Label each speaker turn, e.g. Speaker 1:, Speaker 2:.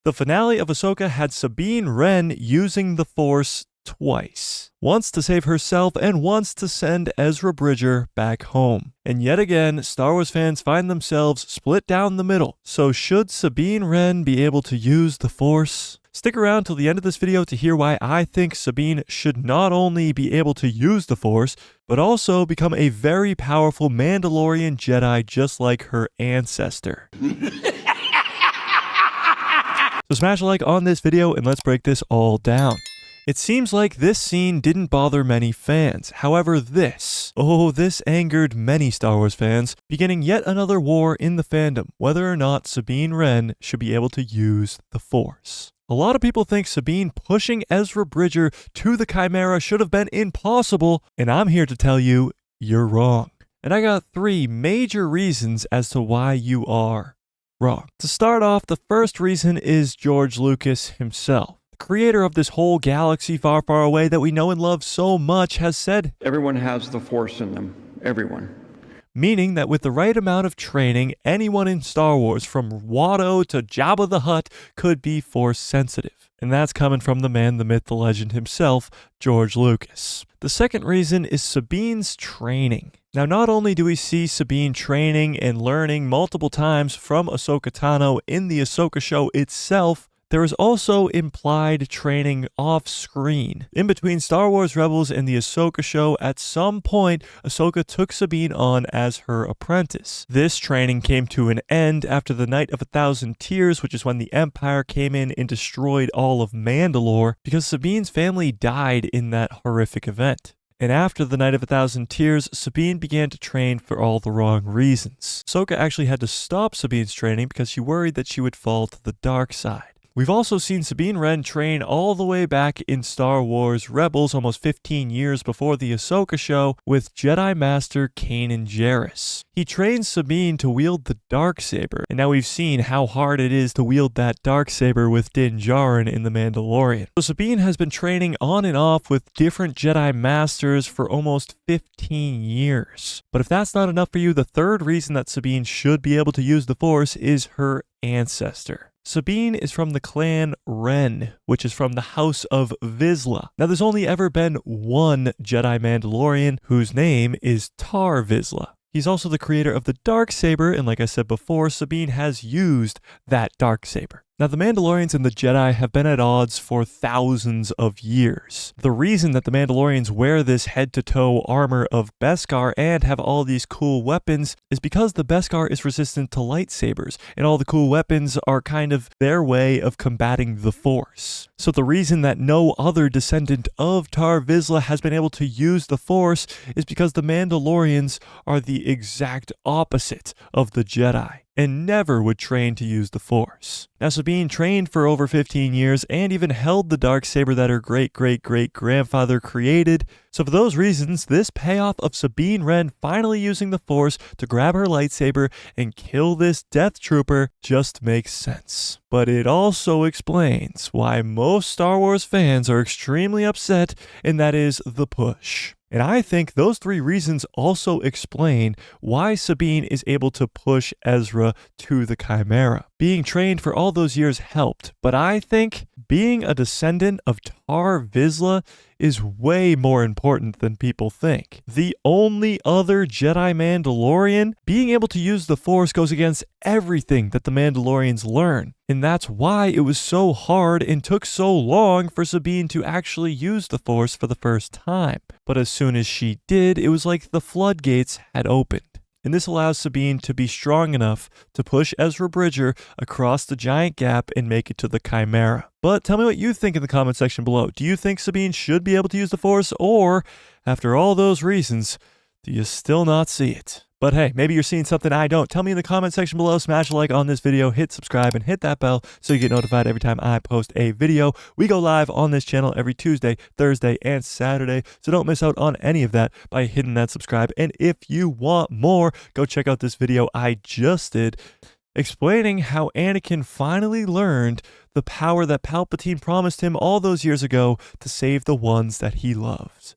Speaker 1: The finale of Ahsoka had Sabine Wren using the Force twice. Once to save herself and once to send Ezra Bridger back home. And yet again, Star Wars fans find themselves split down the middle. So should Sabine Wren be able to use the Force? Stick around till the end of this video to hear why I think Sabine should not only be able to use the Force, but also become a very powerful Mandalorian Jedi just like her ancestor. So smash a like on this video and let's break this all down. It seems like this scene didn't bother many fans. However, this angered many Star Wars fans, beginning yet another war in the fandom, whether or not Sabine Wren should be able to use the Force. A lot of people think Sabine pushing Ezra Bridger to the Chimera should have been impossible, and I'm here to tell you, you're wrong. And I got 3 major reasons as to why you are wrong. To start off, the first reason is George Lucas himself. The creator of this whole galaxy far, far away that we know and love so much has said,
Speaker 2: "Everyone has the Force in them. Everyone."
Speaker 1: Meaning that with the right amount of training, anyone in Star Wars from Watto to Jabba the Hutt could be Force sensitive. And that's coming from the man, the myth, the legend himself, George Lucas. The second reason is Sabine's training. Now, not only do we see Sabine training and learning multiple times from Ahsoka Tano in the Ahsoka show itself, there is also implied training off-screen. In between Star Wars Rebels and the Ahsoka show, at some point, Ahsoka took Sabine on as her apprentice. This training came to an end after the Night of 1,000 Tears, which is when the Empire came in and destroyed all of Mandalore, because Sabine's family died in that horrific event. And after the Night of 1,000 Tears, Sabine began to train for all the wrong reasons. Ahsoka actually had to stop Sabine's training because she worried that she would fall to the dark side. We've also seen Sabine Wren train all the way back in Star Wars Rebels almost 15 years before the Ahsoka show with Jedi Master Kanan Jarrus. He trains Sabine to wield the Darksaber, and now we've seen how hard it is to wield that Darksaber with Din Djarin in The Mandalorian. So Sabine has been training on and off with different Jedi Masters for almost 15 years. But if that's not enough for you, the third reason that Sabine should be able to use the Force is her ancestor. Sabine is from the clan Wren, which is from the House of Vizsla. Now, there's only ever been one Jedi Mandalorian whose name is Tarre Vizsla. He's also the creator of the Darksaber, and like I said before, Sabine has used that Darksaber. Now, the Mandalorians and the Jedi have been at odds for thousands of years. The reason that the Mandalorians wear this head-to-toe armor of Beskar and have all these cool weapons is because the Beskar is resistant to lightsabers, and all the cool weapons are kind of their way of combating the Force. So the reason that no other descendant of Tarre Vizsla has been able to use the Force is because the Mandalorians are the exact opposite of the Jedi, and never would train to use the Force. Now, Sabine trained for over 15 years and even held the Darksaber that her great-great-great-grandfather created. So for those reasons, this payoff of Sabine Wren finally using the Force to grab her lightsaber and kill this Death Trooper just makes sense. But it also explains why most Star Wars fans are extremely upset, and that is the push. And I think those 3 reasons also explain why Sabine is able to push Ezra to the Chimera. Being trained for all those years helped, but I think being a descendant of Tarre Vizsla is way more important than people think. The only other Jedi Mandalorian, being able to use the Force goes against everything that the Mandalorians learn. And that's why it was so hard and took so long for Sabine to actually use the Force for the first time. But as soon as she did, it was like the floodgates had opened. And this allows Sabine to be strong enough to push Ezra Bridger across the giant gap and make it to the Chimera. But tell me what you think in the comment section below. Do you think Sabine should be able to use the Force, or after all those reasons, do you still not see it? But hey, maybe you're seeing something I don't. Tell me in the comment section below, smash a like on this video, hit subscribe, and hit that bell so you get notified every time I post a video. We go live on this channel every Tuesday, Thursday, and Saturday, so don't miss out on any of that by hitting that subscribe. And if you want more, go check out this video I just did explaining how Anakin finally learned the power that Palpatine promised him all those years ago to save the ones that he loved.